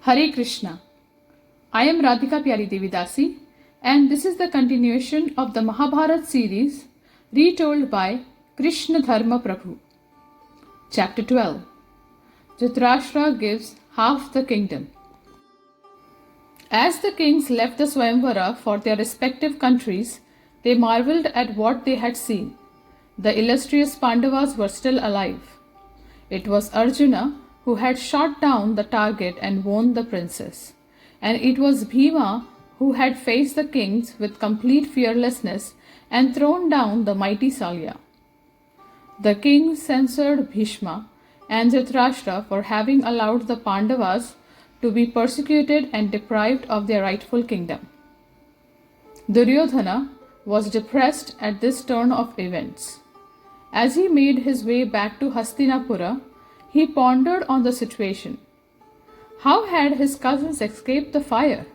Hare Krishna. I am Radhika Pyari Devidasi, and this is the continuation of the Mahabharat series retold by Krishna Dharma Prabhu. Chapter 12. Dhritarashtra gives half the kingdom. As the kings left the Swayamvara for their respective countries, they marvelled at what they had seen. The illustrious Pandavas were still alive. It was Arjuna who had shot down the target and won the princess, and it was Bhima who had faced the kings with complete fearlessness and thrown down the mighty Salya. The king censured Bhishma and Dhritarashtra for having allowed the Pandavas to be persecuted and deprived of their rightful kingdom. Duryodhana was depressed at this turn of events. As he made his way back to Hastinapura, he pondered on the situation. How had his cousins escaped the fire?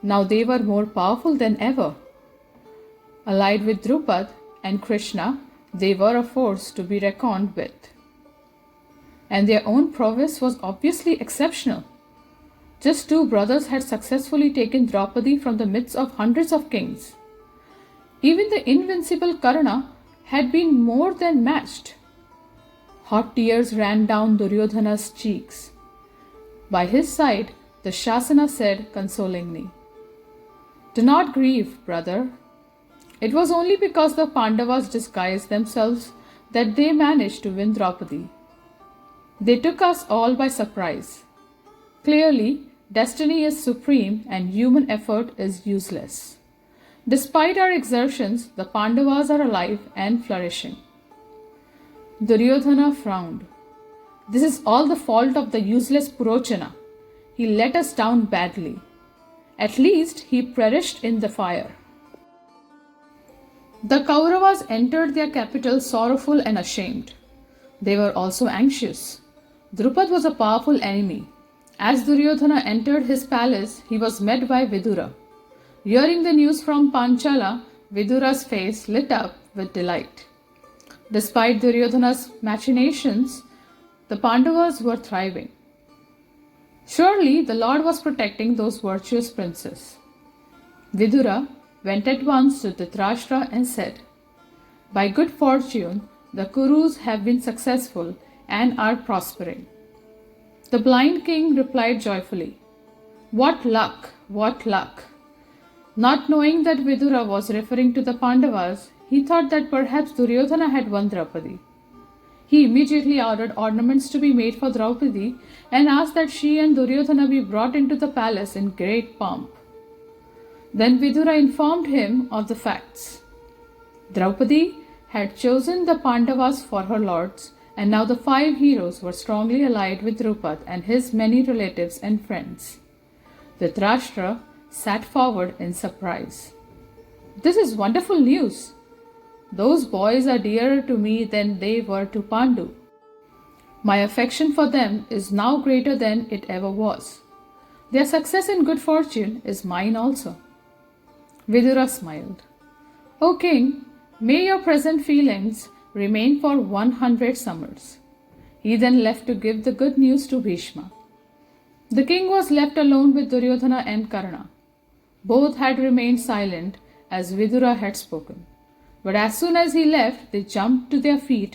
Now they were more powerful than ever. Allied with Drupad and Krishna, they were a force to be reckoned with. And their own prowess was obviously exceptional. Just two brothers had successfully taken Draupadi from the midst of hundreds of kings. Even the invincible Karna had been more than matched. Hot tears ran down Duryodhana's cheeks. By his side, the Shasana said consolingly, "Do not grieve, brother. It was only because the Pandavas disguised themselves that they managed to win Draupadi. They took us all by surprise. Clearly, destiny is supreme and human effort is useless. Despite our exertions, the Pandavas are alive and flourishing." Duryodhana frowned. "This is all the fault of the useless Purochana. He let us down badly. At least he perished in the fire." The Kauravas entered their capital sorrowful and ashamed. They were also anxious. Drupad was a powerful enemy. As Duryodhana entered his palace, he was met by Vidura. Hearing the news from Panchala, Vidura's face lit up with delight. Despite Duryodhana's machinations, the Pandavas were thriving. Surely the Lord was protecting those virtuous princes. Vidura went at once to Dhritarashtra and said, "By good fortune, the Kurus have been successful and are prospering." The blind king replied joyfully, "What luck! What luck!" Not knowing that Vidura was referring to the Pandavas, he thought that perhaps Duryodhana had won Draupadi. He immediately ordered ornaments to be made for Draupadi and asked that she and Duryodhana be brought into the palace in great pomp. Then Vidura informed him of the facts. Draupadi had chosen the Pandavas for her lords, and now the 5 heroes were strongly allied with Drupad and his many relatives and friends. Dhritarashtra sat forward in surprise. "This is wonderful news. Those boys are dearer to me than they were to Pandu. My affection for them is now greater than it ever was. Their success and good fortune is mine also." Vidura smiled. "O king, may your present feelings remain for 100 summers." He then left to give the good news to Bhishma. The king was left alone with Duryodhana and Karna. Both had remained silent as Vidura had spoken. But as soon as he left, they jumped to their feet,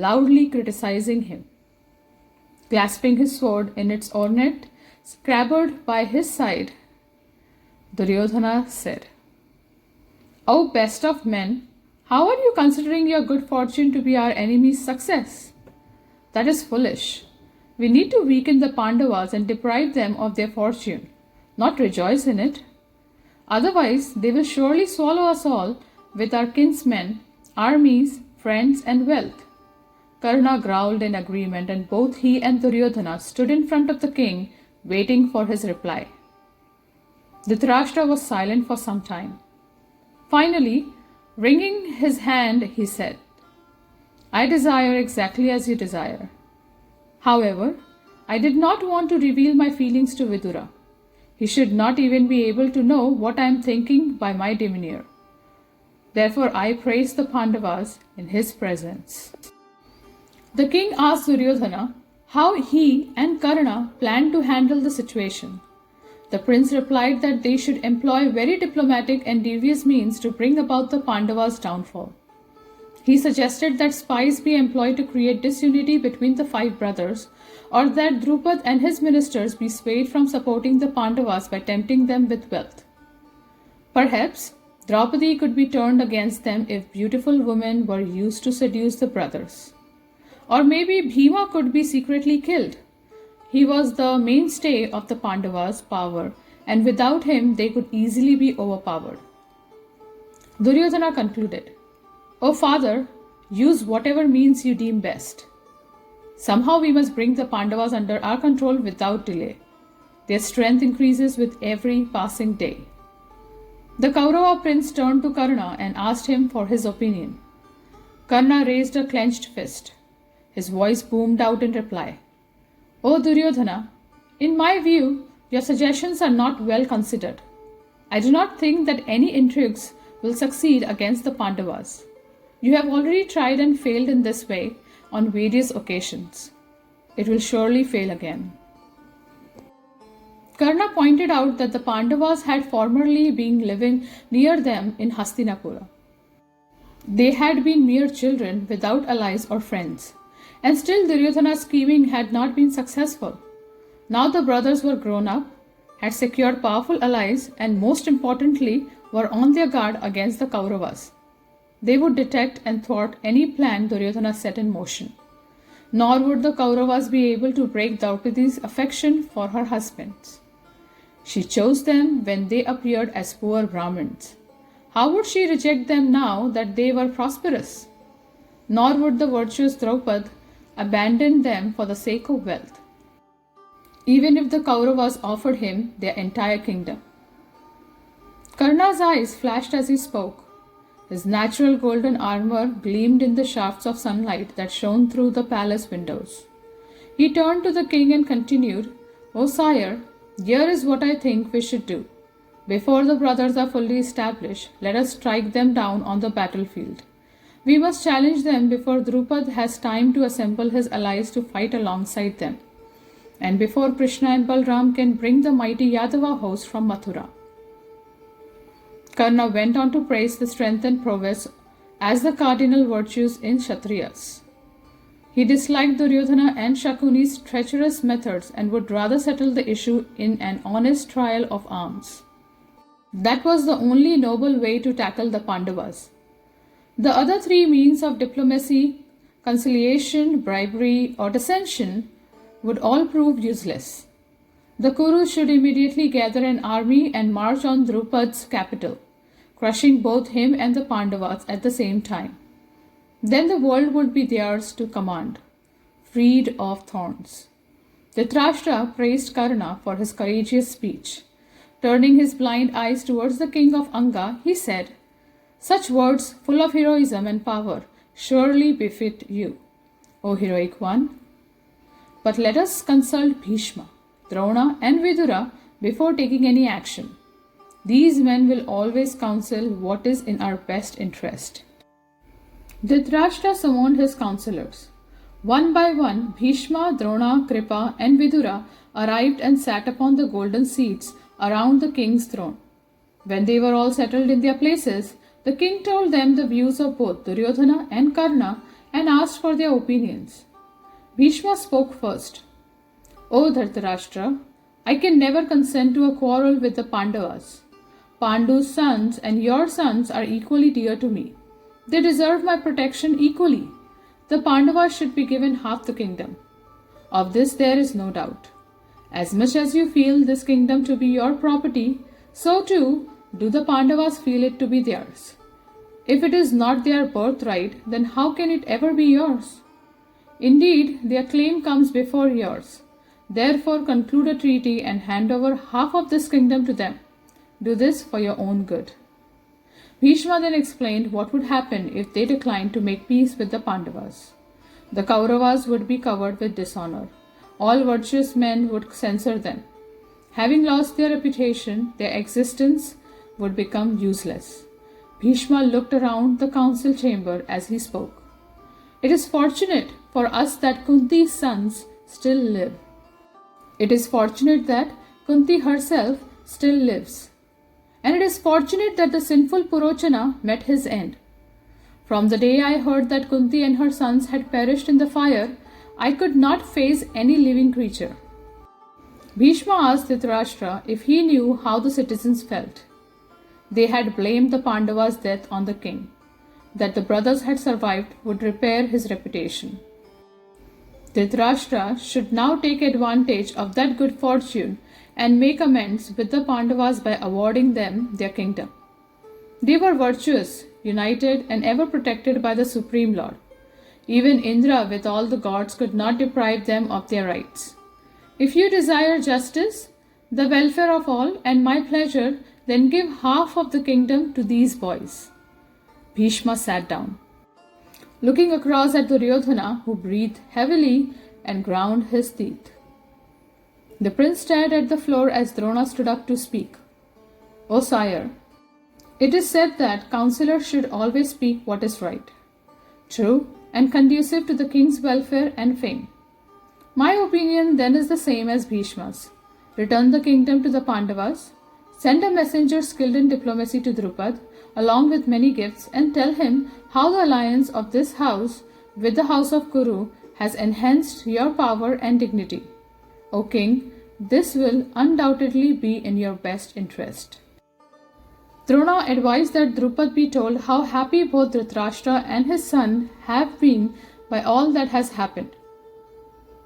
loudly criticizing him. Clasping his sword in its ornate scabbard by his side, Duryodhana said, "O best of men, how are you considering your good fortune to be our enemy's success? That is foolish. We need to weaken the Pandavas and deprive them of their fortune, not rejoice in it. Otherwise, they will surely swallow us all with our kinsmen, armies, friends, and wealth." Karna growled in agreement, and both he and Duryodhana stood in front of the king, waiting for his reply. Dhritarashtra was silent for some time. Finally, wringing his hand, he said, "I desire exactly as you desire. However, I did not want to reveal my feelings to Vidura. He should not even be able to know what I am thinking by my demeanor. Therefore I praise the Pandavas in his presence." The king asked Duryodhana how he and Karna planned to handle the situation. The prince replied that they should employ very diplomatic and devious means to bring about the Pandavas' downfall. He suggested that spies be employed to create disunity between the five brothers, or that Drupad and his ministers be swayed from supporting the Pandavas by tempting them with wealth. Perhaps Draupadi could be turned against them if beautiful women were used to seduce the brothers. Or maybe Bhima could be secretly killed. He was the mainstay of the Pandavas' power, and without him they could easily be overpowered. Duryodhana concluded, "O father, use whatever means you deem best. Somehow we must bring the Pandavas under our control without delay. Their strength increases with every passing day." The Kaurava prince turned to Karna and asked him for his opinion. Karna raised a clenched fist. His voice boomed out in reply. "O Duryodhana, in my view, your suggestions are not well considered. I do not think that any intrigues will succeed against the Pandavas. You have already tried and failed in this way on various occasions. It will surely fail again." Karna pointed out that the Pandavas had formerly been living near them in Hastinapura. They had been mere children without allies or friends, and still Duryodhana's scheming had not been successful. Now the brothers were grown up, had secured powerful allies, and most importantly, were on their guard against the Kauravas. They would detect and thwart any plan Duryodhana set in motion. Nor would the Kauravas be able to break Draupadi's affection for her husbands. She chose them when they appeared as poor Brahmins. How would she reject them now that they were prosperous? Nor would the virtuous Draupad abandon them for the sake of wealth, even if the Kauravas offered him their entire kingdom. Karna's eyes flashed as he spoke. His natural golden armor gleamed in the shafts of sunlight that shone through the palace windows. He turned to the king and continued, "O sire, here is what I think we should do. Before the brothers are fully established, let us strike them down on the battlefield. We must challenge them before Drupad has time to assemble his allies to fight alongside them, and before Krishna and Balram can bring the mighty Yadava host from Mathura." Karna went on to praise the strength and prowess as the cardinal virtues in Kshatriyas. He disliked Duryodhana and Shakuni's treacherous methods and would rather settle the issue in an honest trial of arms. That was the only noble way to tackle the Pandavas. The other three means of diplomacy, conciliation, bribery, or dissension, would all prove useless. The Kurus should immediately gather an army and march on Drupad's capital, crushing both him and the Pandavas at the same time. Then the world would be theirs to command, freed of thorns. Dhritarashtra praised Karna for his courageous speech. Turning his blind eyes towards the king of Anga, he said, "Such words, full of heroism and power, surely befit you, O heroic one. But let us consult Bhishma, Drona, and Vidura before taking any action. These men will always counsel what is in our best interest." Dhritarashtra summoned his counselors. One by one, Bhishma, Drona, Kripa, and Vidura arrived and sat upon the golden seats around the king's throne. When they were all settled in their places, the king told them the views of both Duryodhana and Karna and asked for their opinions. Bhishma spoke first. "O Dhritarashtra, I can never consent to a quarrel with the Pandavas. Pandu's sons and your sons are equally dear to me. They deserve my protection equally. The Pandavas should be given half the kingdom. Of this there is no doubt. As much as you feel this kingdom to be your property, so too do the Pandavas feel it to be theirs. If it is not their birthright, then how can it ever be yours? Indeed, their claim comes before yours. Therefore conclude a treaty and hand over half of this kingdom to them. Do this for your own good." Bhishma then explained what would happen if they declined to make peace with the Pandavas. The Kauravas would be covered with dishonor. All virtuous men would censor them. Having lost their reputation, their existence would become useless. Bhishma looked around the council chamber as he spoke. "It is fortunate for us that Kunti's sons still live. It is fortunate that Kunti herself still lives. And it is fortunate that the sinful Purochana met his end. From the day I heard that Kunti and her sons had perished in the fire, I could not face any living creature. Bhishma asked Dhritarashtra if he knew how the citizens felt. They had blamed the Pandavas' death on the king. That the brothers had survived would repair his reputation. Dhritarashtra should now take advantage of that good fortune and make amends with the Pandavas by awarding them their kingdom. They were virtuous, united, and ever protected by the Supreme Lord. Even Indra with all the gods could not deprive them of their rights. If you desire justice, the welfare of all, and my pleasure, then give half of the kingdom to these boys. Bhishma sat down, looking across at Duryodhana, who breathed heavily and ground his teeth. The prince stared at the floor as Drona stood up to speak. O sire, it is said that counselors should always speak what is right, true, and conducive to the king's welfare and fame. My opinion then is the same as Bhishma's. Return the kingdom to the Pandavas, send a messenger skilled in diplomacy to Drupad, along with many gifts, and tell him how the alliance of this house with the house of Kuru has enhanced your power and dignity. O king, this will undoubtedly be in your best interest. Drona advised that Drupad be told how happy both Dhritarashtra and his son have been by all that has happened.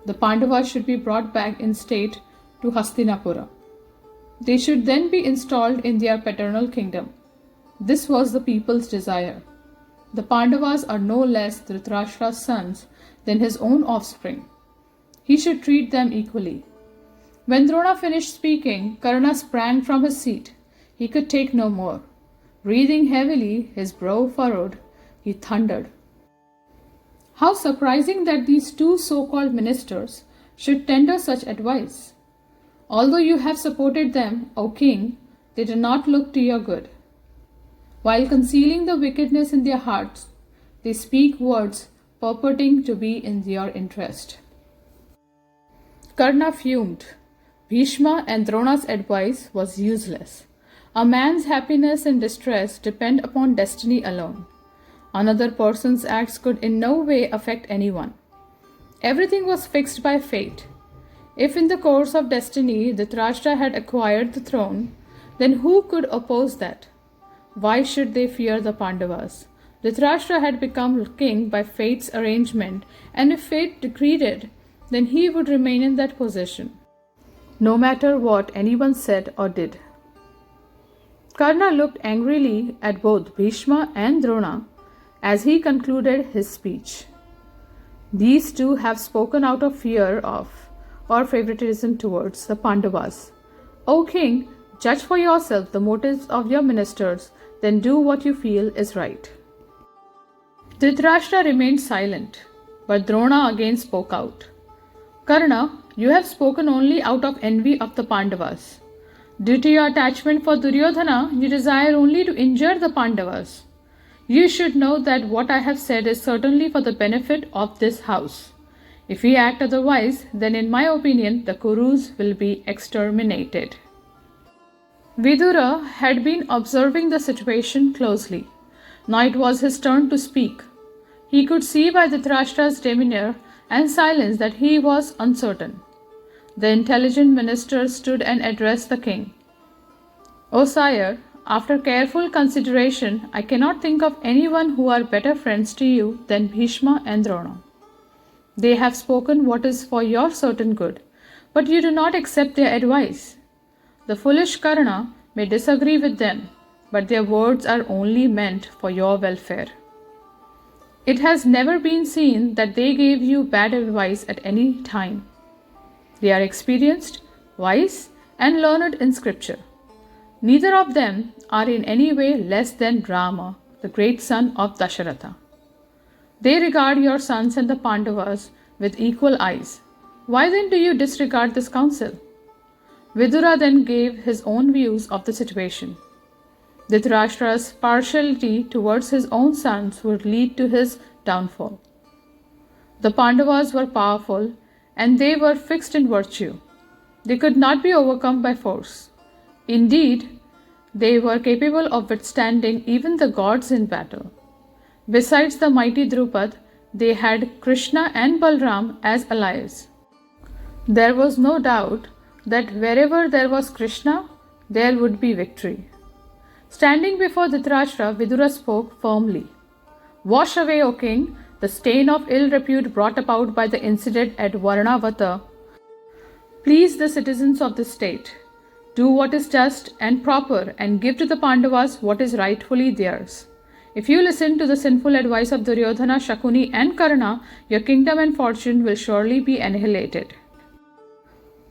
The Pandavas should be brought back in state to Hastinapura. They should then be installed in their paternal kingdom. This was the people's desire. The Pandavas are no less Dhritarashtra's sons than his own offspring. He should treat them equally. When Drona finished speaking, Karna sprang from his seat. He could take no more. Breathing heavily, his brow furrowed, he thundered. How surprising that these two so-called ministers should tender such advice. Although you have supported them, O king, they do not look to your good. While concealing the wickedness in their hearts, they speak words purporting to be in your interest. Karna fumed. Bhishma and Drona's advice was useless. A man's happiness and distress depend upon destiny alone. Another person's acts could in no way affect anyone. Everything was fixed by fate. If in the course of destiny Dhritarashtra had acquired the throne, then who could oppose that? Why should they fear the Pandavas? Dhritarashtra had become king by fate's arrangement, and if fate decreed it, then he would remain in that position, no matter what anyone said or did. Karna looked angrily at both Bhishma and Drona as he concluded his speech. These two have spoken out of fear of or favoritism towards the Pandavas. O king, judge for yourself the motives of your ministers, then do what you feel is right. Dhritarashtra remained silent, but Drona again spoke out. Karna, you have spoken only out of envy of the Pandavas. Due to your attachment for Duryodhana, you desire only to injure the Pandavas. You should know that what I have said is certainly for the benefit of this house. If we act otherwise, then in my opinion, the Kurus will be exterminated. Vidura had been observing the situation closely. Now it was his turn to speak. He could see by Dhritarashtra's demeanor and silence that he was uncertain. The intelligent minister stood and addressed the king. O sire, after careful consideration, I cannot think of anyone who are better friends to you than Bhishma and Drona. They have spoken what is for your certain good, but you do not accept their advice. The foolish Karna may disagree with them, but their words are only meant for your welfare. It has never been seen that they gave you bad advice at any time. They are experienced, wise, and learned in scripture. Neither of them are in any way less than Rama, the great son of Dasharatha. They regard your sons and the Pandavas with equal eyes. Why then do you disregard this counsel? Vidura then gave his own views of the situation. Dhritarashtra's partiality towards his own sons would lead to his downfall. The Pandavas were powerful, and they were fixed in virtue. They could not be overcome by force. Indeed, they were capable of withstanding even the gods in battle. Besides the mighty Drupad, they had Krishna and Balram as allies. There was no doubt that wherever there was Krishna, there would be victory. Standing before Dhritarashtra, Vidura spoke firmly. Wash away, O king, the stain of ill repute brought about by the incident at Varnavata. Please the citizens of the state. Do what is just and proper and give to the Pandavas what is rightfully theirs. If you listen to the sinful advice of Duryodhana, Shakuni and Karna, your kingdom and fortune will surely be annihilated.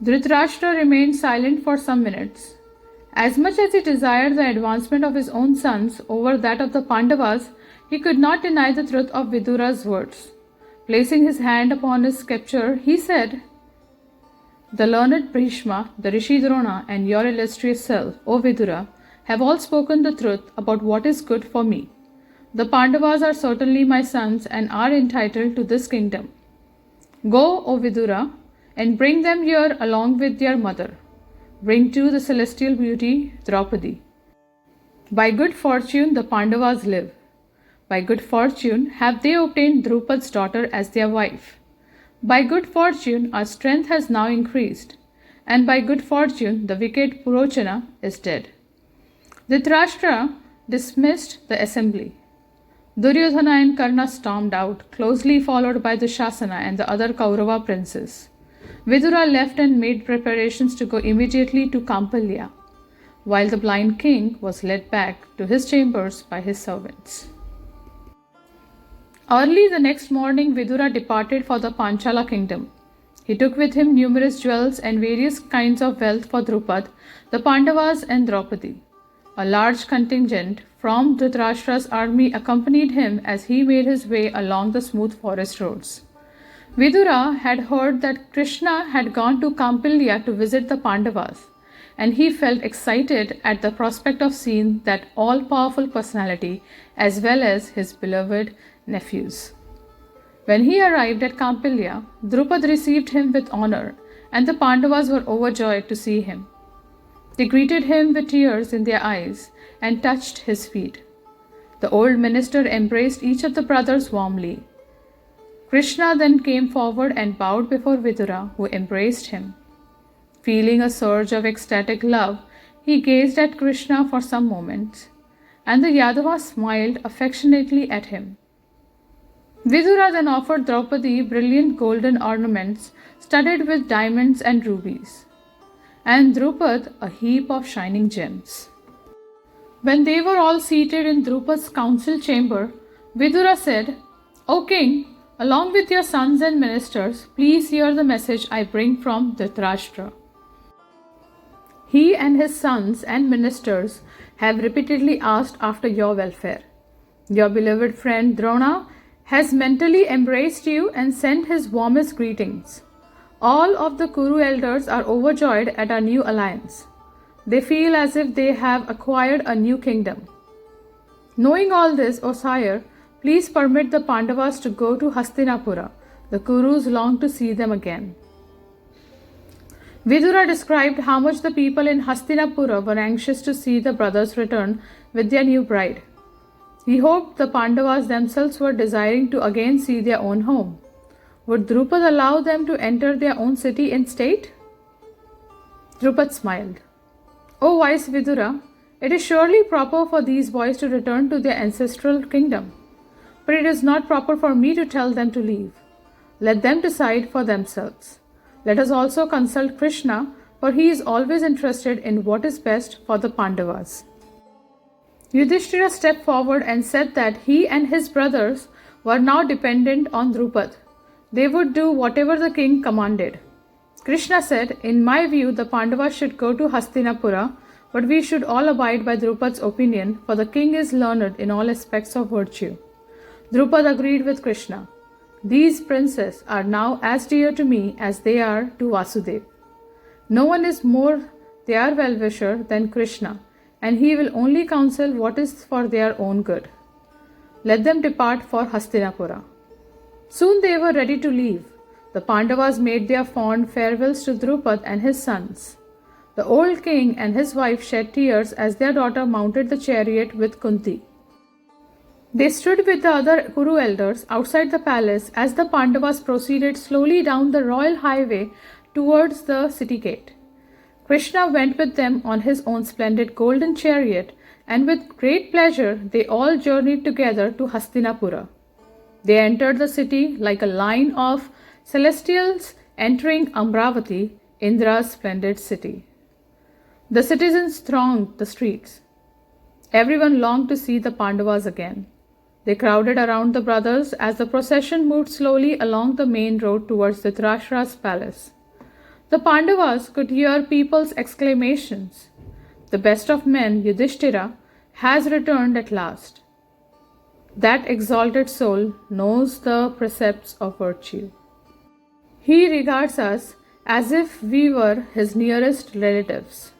Dhritarashtra remained silent for some minutes. As much as he desired the advancement of his own sons over that of the Pandavas, he could not deny the truth of Vidura's words. Placing his hand upon his sceptre, he said, The learned Bhishma, the Rishi Drona, and your illustrious self, O Vidura, have all spoken the truth about what is good for me. The Pandavas are certainly my sons and are entitled to this kingdom. Go, O Vidura, and bring them here along with their mother. Bring too the celestial beauty, Draupadi. By good fortune the Pandavas live. By good fortune have they obtained Drupad's daughter as their wife. By good fortune our strength has now increased, and by good fortune the wicked Purochana is dead. Dhritarashtra dismissed the assembly. Duryodhana and Karna stormed out, closely followed by Dushasana and the other Kaurava princes. Vidura left and made preparations to go immediately to Kampalya, while the blind king was led back to his chambers by his servants. Early the next morning, Vidura departed for the Panchala kingdom. He took with him numerous jewels and various kinds of wealth for Drupad, the Pandavas and Draupadi. A large contingent from Dhritarashtra's army accompanied him as he made his way along the smooth forest roads. Vidura had heard that Krishna had gone to Kampilya to visit the Pandavas, and he felt excited at the prospect of seeing that all-powerful personality as well as his beloved nephews. When he arrived at Kampilya, Drupad received him with honor, and the Pandavas were overjoyed to see him. They greeted him with tears in their eyes and touched his feet. The old minister embraced each of the brothers warmly. Krishna then came forward and bowed before Vidura, who embraced him. Feeling a surge of ecstatic love, he gazed at Krishna for some moments, and the Yadavas smiled affectionately at him. Vidura then offered Draupadi brilliant golden ornaments studded with diamonds and rubies, and Drupad a heap of shining gems. When they were all seated in Drupad's council chamber, Vidura said, O king, along with your sons and ministers, please hear the message I bring from Dhritarashtra. He and his sons and ministers have repeatedly asked after your welfare. Your beloved friend Drona has mentally embraced you and sent his warmest greetings. All of the Kuru elders are overjoyed at our new alliance. They feel as if they have acquired a new kingdom. Knowing all this, O sire, please permit the Pandavas to go to Hastinapura. The Kurus long to see them again. Vidura described how much the people in Hastinapura were anxious to see the brothers return with their new bride. He hoped the Pandavas themselves were desiring to again see their own home. Would Drupad allow them to enter their own city in state? Drupad smiled. O wise Vidura, it is surely proper for these boys to return to their ancestral kingdom. But it is not proper for me to tell them to leave. Let them decide for themselves. Let us also consult Krishna, for he is always interested in what is best for the Pandavas. Yudhishthira stepped forward and said that he and his brothers were now dependent on Drupad. They would do whatever the king commanded. Krishna said, In my view, the Pandavas should go to Hastinapura, but we should all abide by Drupad's opinion, for the king is learned in all aspects of virtue. Drupad agreed with Krishna. These princes are now as dear to me as they are to Vasudev. No one is more their well-wisher than Krishna, and he will only counsel what is for their own good. Let them depart for Hastinapura. Soon they were ready to leave. The Pandavas made their fond farewells to Drupad and his sons. The old king and his wife shed tears as their daughter mounted the chariot with Kunti. They stood with the other Kuru elders outside the palace as the Pandavas proceeded slowly down the royal highway towards the city gate. Krishna went with them on his own splendid golden chariot, and with great pleasure they all journeyed together to Hastinapura. They entered the city like a line of celestials entering Amravati, Indra's splendid city. The citizens thronged the streets. Everyone longed to see the Pandavas again. They crowded around the brothers as the procession moved slowly along the main road towards Dhritarashtra's palace. The Pandavas could hear people's exclamations. The best of men, Yudhishthira, has returned at last. That exalted soul knows the precepts of virtue. He regards us as if we were his nearest relatives.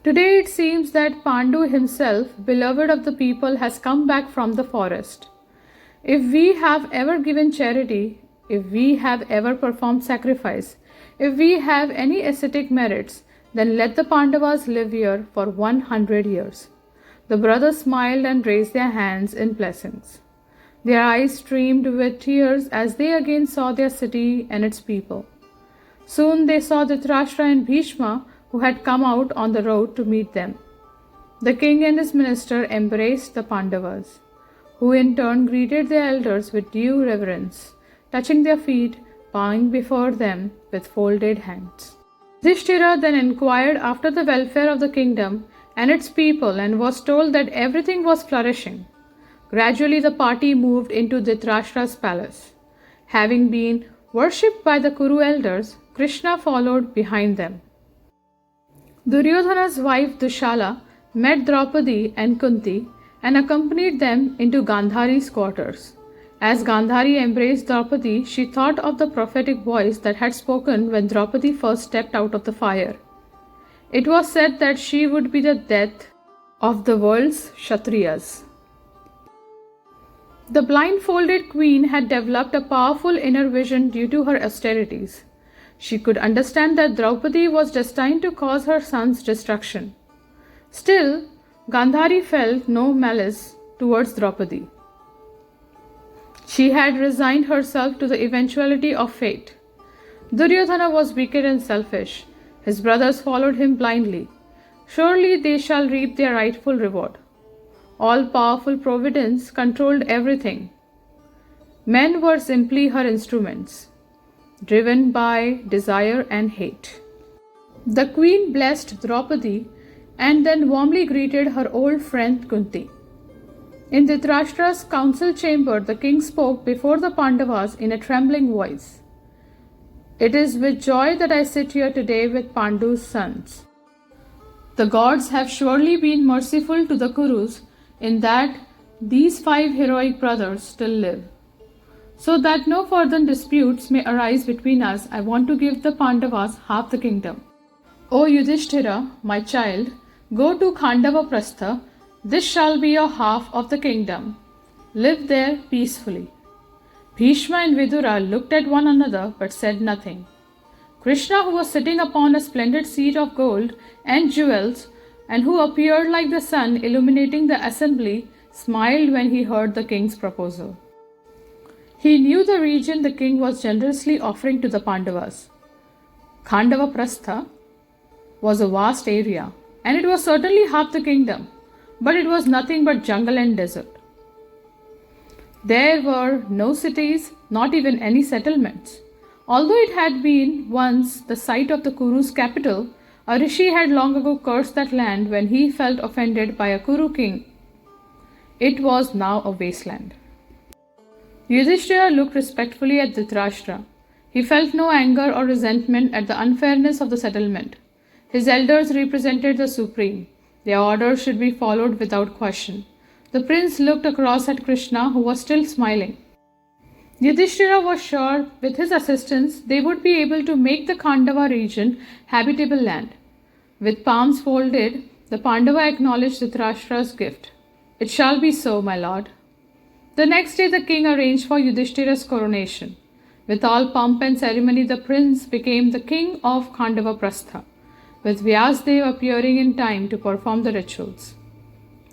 Today it seems that Pandu himself, beloved of the people, has come back from the forest. If we have ever given charity, if we have ever performed sacrifice, if we have any ascetic merits, then let the Pandavas live here for 100 years. The brothers smiled and raised their hands in blessings. Their eyes streamed with tears as they again saw their city and its people. Soon they saw Dhritarashtra and Bhishma, who had come out on the road to meet them. The king and his minister embraced the Pandavas, who in turn greeted their elders with due reverence, touching their feet, bowing before them with folded hands. Yudhishthira then inquired after the welfare of the kingdom and its people and was told that everything was flourishing. Gradually the party moved into Dhritarashtra's palace. Having been worshipped by the Kuru elders, Krishna followed behind them. Duryodhana's wife Dushala met Draupadi and Kunti and accompanied them into Gandhari's quarters. As Gandhari embraced Draupadi, she thought of the prophetic voice that had spoken when Draupadi first stepped out of the fire. It was said that she would be the death of the world's Kshatriyas. The blindfolded queen had developed a powerful inner vision due to her austerities. She could understand that Draupadi was destined to cause her son's destruction. Still, Gandhari felt no malice towards Draupadi. She had resigned herself to the eventuality of fate. Duryodhana was wicked and selfish. His brothers followed him blindly. Surely they shall reap their rightful reward. All-powerful Providence controlled everything. Men were simply her instruments, driven by desire and hate. The queen blessed Draupadi and then warmly greeted her old friend Kunti. In Dhritarashtra's council chamber, the king spoke before the Pandavas in a trembling voice. It is with joy that I sit here today with Pandu's sons. The gods have surely been merciful to the Kurus in that these 5 heroic brothers still live. So that no further disputes may arise between us, I want to give the Pandavas half the kingdom. O Yudhishthira, my child, go to Khandava Prastha. This shall be your half of the kingdom. Live there peacefully. Bhishma and Vidura looked at one another but said nothing. Krishna, who was sitting upon a splendid seat of gold and jewels, and who appeared like the sun illuminating the assembly, smiled when he heard the king's proposal. He knew the region the king was generously offering to the Pandavas. Khandava Prastha was a vast area, and it was certainly half the kingdom, but it was nothing but jungle and desert. There were no cities, not even any settlements. Although it had been once the site of the Kuru's capital, a rishi had long ago cursed that land when he felt offended by a Kuru king. It was now a wasteland. Yudhishthira looked respectfully at Dhritarashtra. He felt no anger or resentment at the unfairness of the settlement. His elders represented the supreme. Their orders should be followed without question. The prince looked across at Krishna, who was still smiling. Yudhishthira was sure with his assistance they would be able to make the Khandava region habitable land. With palms folded, the Pandava acknowledged Dhritarashtra's gift. It shall be so, my lord. The next day the king arranged for Yudhishthira's coronation. With all pomp and ceremony, the prince became the king of Khandava Prastha, with Vyasdev appearing in time to perform the rituals.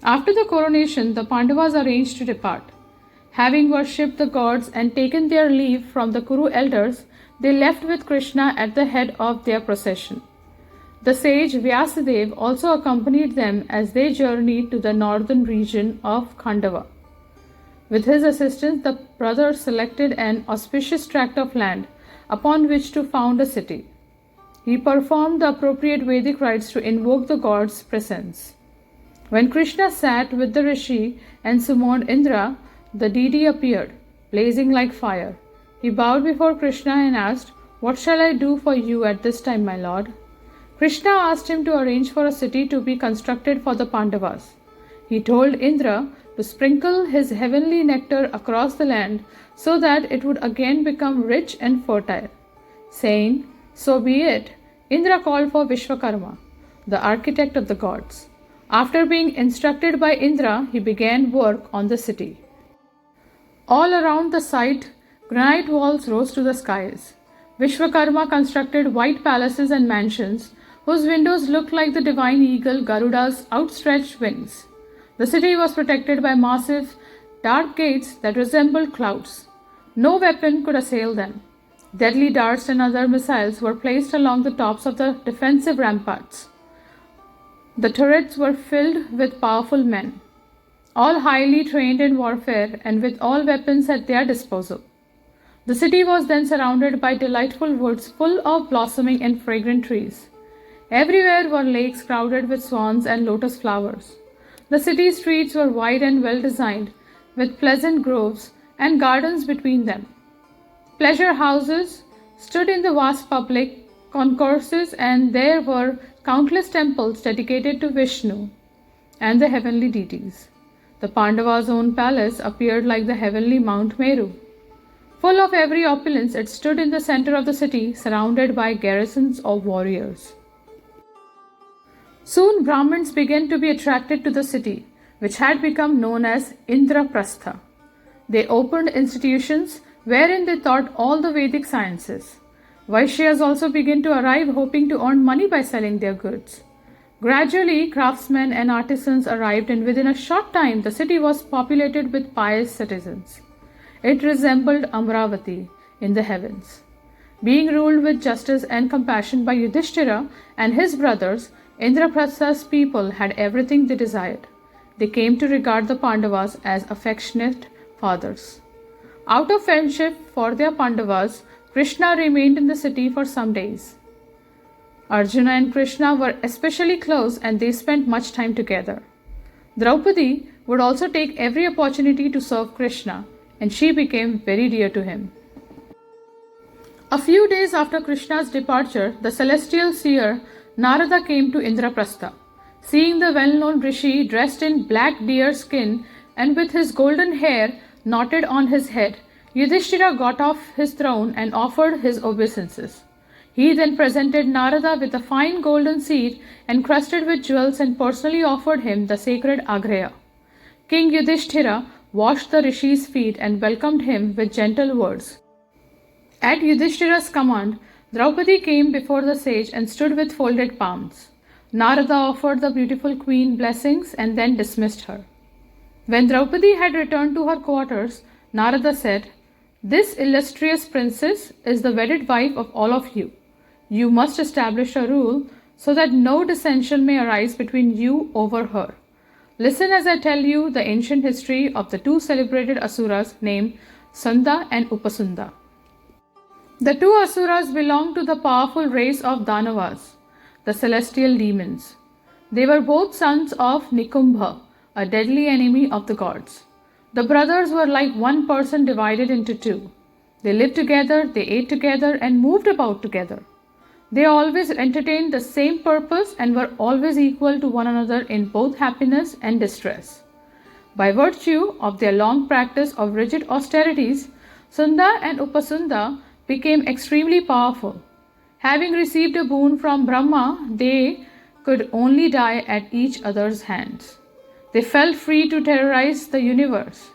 After the coronation, the Pandavas arranged to depart. Having worshipped the gods and taken their leave from the Kuru elders, they left with Krishna at the head of their procession. The sage Vyasadev also accompanied them as they journeyed to the northern region of Khandava. With his assistance, the brothers selected an auspicious tract of land upon which to found a city. He performed the appropriate Vedic rites to invoke the god's presence. When Krishna sat with the rishi and summoned Indra, the deity appeared, blazing like fire. He bowed before Krishna and asked, "What shall I do for you at this time, my lord?" Krishna asked him to arrange for a city to be constructed for the Pandavas. He told Indra to sprinkle his heavenly nectar across the land so that it would again become rich and fertile. Saying, "So be it," Indra called for Vishwakarma, the architect of the gods. After being instructed by Indra, he began work on the city. All around the site, granite walls rose to the skies. Vishwakarma constructed white palaces and mansions whose windows looked like the divine eagle Garuda's outstretched wings. The city was protected by massive, dark gates that resembled clouds. No weapon could assail them. Deadly darts and other missiles were placed along the tops of the defensive ramparts. The turrets were filled with powerful men, all highly trained in warfare and with all weapons at their disposal. The city was then surrounded by delightful woods full of blossoming and fragrant trees. Everywhere were lakes crowded with swans and lotus flowers. The city streets were wide and well designed, with pleasant groves and gardens between them. Pleasure houses stood in the vast public concourses, and there were countless temples dedicated to Vishnu and the heavenly deities. The Pandavas' own palace appeared like the heavenly Mount Meru. Full of every opulence, it stood in the center of the city, surrounded by garrisons of warriors. Soon Brahmins began to be attracted to the city, which had become known as Indraprastha. They opened institutions wherein they taught all the Vedic sciences. Vaishyas also began to arrive, hoping to earn money by selling their goods. Gradually, craftsmen and artisans arrived, and within a short time, the city was populated with pious citizens. It resembled Amravati in the heavens. Being ruled with justice and compassion by Yudhishthira and his brothers, Indraprastha's people had everything they desired. They came to regard the Pandavas as affectionate fathers. Out of friendship for their Pandavas, Krishna remained in the city for some days. Arjuna and Krishna were especially close, and they spent much time together. Draupadi would also take every opportunity to serve Krishna, and she became very dear to him. A few days after Krishna's departure, the celestial seer Narada came to Indraprastha. Seeing the well-known rishi dressed in black deer skin and with his golden hair knotted on his head, Yudhishthira got off his throne and offered his obeisances. He then presented Narada with a fine golden seed encrusted with jewels and personally offered him the sacred Agreya. King Yudhishthira washed the rishi's feet and welcomed him with gentle words. At Yudhishthira's command, Draupadi came before the sage and stood with folded palms. Narada offered the beautiful queen blessings and then dismissed her. When Draupadi had returned to her quarters, Narada said, "This illustrious princess is the wedded wife of all of you. You must establish a rule so that no dissension may arise between you over her. Listen as I tell you the ancient history of the two celebrated asuras named Sunda and Upasunda. The two asuras belonged to the powerful race of Danavas, the celestial demons. They were both sons of Nikumbha, a deadly enemy of the gods. The brothers were like one person divided into two. They lived together, they ate together, and moved about together. They always entertained the same purpose and were always equal to one another in both happiness and distress. By virtue of their long practice of rigid austerities, Sunda and Upasunda became extremely powerful. Having received a boon from Brahma, they could only die at each other's hands. They felt free to terrorize the universe.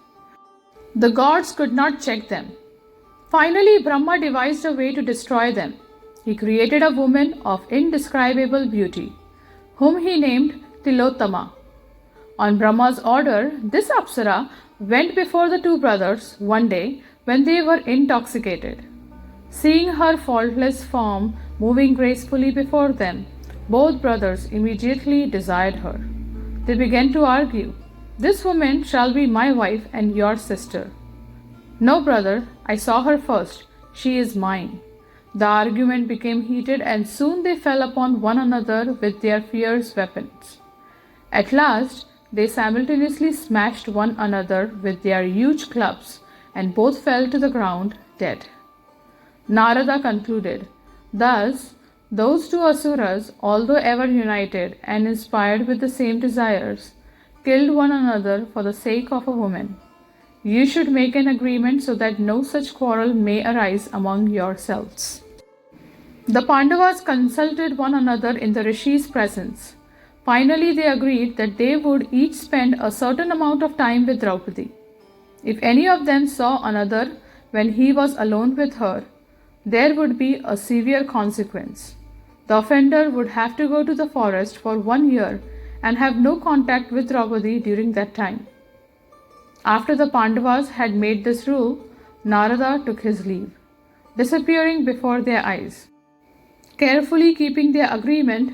The gods could not check them. Finally, Brahma devised a way to destroy them. He created a woman of indescribable beauty, whom he named Tilottama. On Brahma's order, this Apsara went before the two brothers one day when they were intoxicated. Seeing her faultless form moving gracefully before them, both brothers immediately desired her. They began to argue, "This woman shall be my wife and your sister." "No, brother, I saw her first. She is mine." The argument became heated and soon they fell upon one another with their fierce weapons. At last, they simultaneously smashed one another with their huge clubs and both fell to the ground dead. Narada concluded, "Thus, those two asuras, although ever united and inspired with the same desires, killed one another for the sake of a woman. You should make an agreement so that no such quarrel may arise among yourselves." The Pandavas consulted one another in the Rishi's presence. Finally, they agreed that they would each spend a certain amount of time with Draupadi. If any of them saw another when he was alone with her, there would be a severe consequence. The offender would have to go to the forest for 1 year and have no contact with Draupadi during that time. After the Pandavas had made this rule, Narada took his leave, disappearing before their eyes. Carefully keeping their agreement,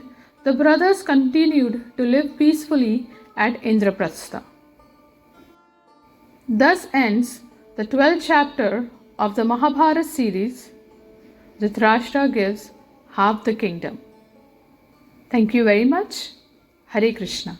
the brothers continued to live peacefully at Indraprastha. Thus ends the 12th chapter of the Mahabharata series. Dhritarashtra gives half the kingdom. Thank you very much. Hare Krishna.